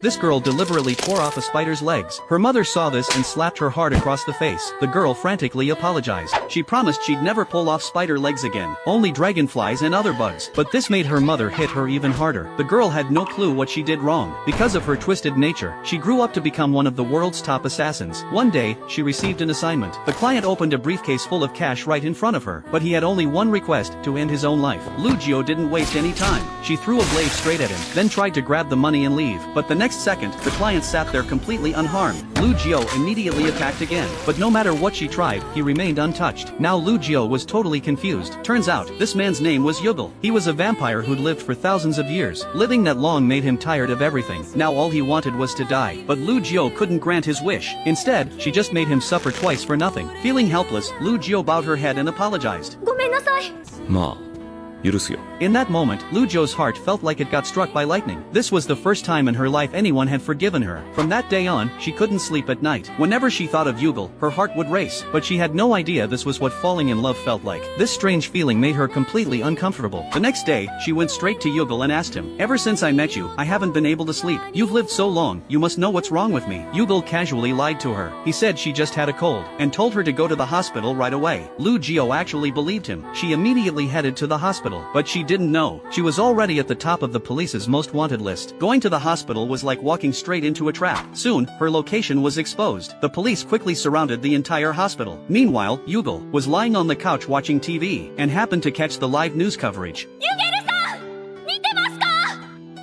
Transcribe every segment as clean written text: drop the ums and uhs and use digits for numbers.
This girl deliberately tore off a spider's legs. Her mother saw this and slapped her hard across the face. The girl frantically apologized. She promised she'd never pull off spider legs again, only dragonflies and other bugs. But this made her mother hit her even harder. The girl had no clue what she did wrong. Because of her twisted nature, she grew up to become one of the world's top assassins. One day, she received an assignment. The client opened a briefcase full of cash right in front of her, but he had only one request: to end his own life. Lugio didn't waste any time. She threw a blade straight at him, then tried to grab the money and leave. But the next second, the client sat there completely unharmed. Lugio immediately attacked again, but no matter what she tried, he remained untouched. Now Lugio was totally confused. Turns out, this man's name was Yugal. He was a vampire who'd lived for thousands of years. Living that long made him tired of everything. Now all he wanted was to die. But Lugio couldn't grant his wish. Instead, she just made him suffer twice for nothing. Feeling helpless, Lugio bowed her head and apologized. ごめんなさい。まあ、許すよ。 In that moment, Lugio's heart felt like it got struck by lightning. This was the first time in her life anyone had forgiven her. From that day on, she couldn't sleep at night. Whenever she thought of Yugal, her heart would race, but she had no idea this was what falling in love felt like. This strange feeling made her completely uncomfortable. The next day, she went straight to Yugal and asked him, "Ever since I met you, I haven't been able to sleep. You've lived so long, you must know what's wrong with me." Yugal casually lied to her. He said she just had a cold, and told her to go to the hospital right away. Lugio actually believed him. She immediately headed to the hospital, but she didn't know. She was already at the top of the police's most wanted list. Going to the hospital was like walking straight into a trap. Soon, her location was exposed. The police quickly surrounded the entire hospital. Meanwhile, Yugal was lying on the couch watching TV, and happened to catch the live news coverage. ユゲルさん、見てますか？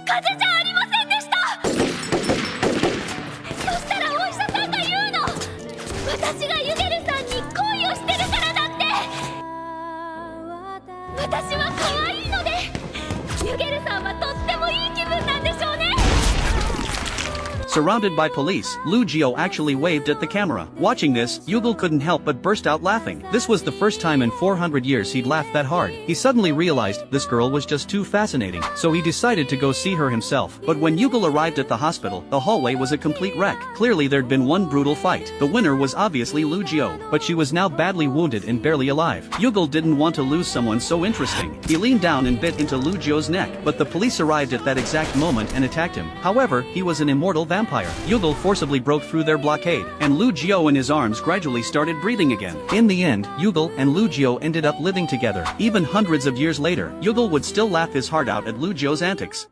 風邪じゃありませんでした。そしたらお医者さんが言うの。私がユゲルさんに恋をしてるからだって。私は可愛いので、ユゲルさんはとってもいい気分なんでしょうね。 Surrounded by police, Lugio actually waved at the camera. Watching this, Yugal couldn't help but burst out laughing. This was the first time in 400 years he'd laughed that hard. He suddenly realized this girl was just too fascinating, so he decided to go see her himself. But when Yugal arrived at the hospital, the hallway was a complete wreck. Clearly there'd been one brutal fight. The winner was obviously Lugio, but she was now badly wounded and barely alive. Yugal didn't want to lose someone so interesting. He leaned down and bit into Lugio's neck, but the police arrived at that exact moment and attacked him. However, he was an immortal vampire. Yugal forcibly broke through their blockade, and Lugio and his arms gradually started breathing again. In the end, Yugal and Lugio ended up living together. Even hundreds of years later, Yugal would still laugh his heart out at Lugio's antics.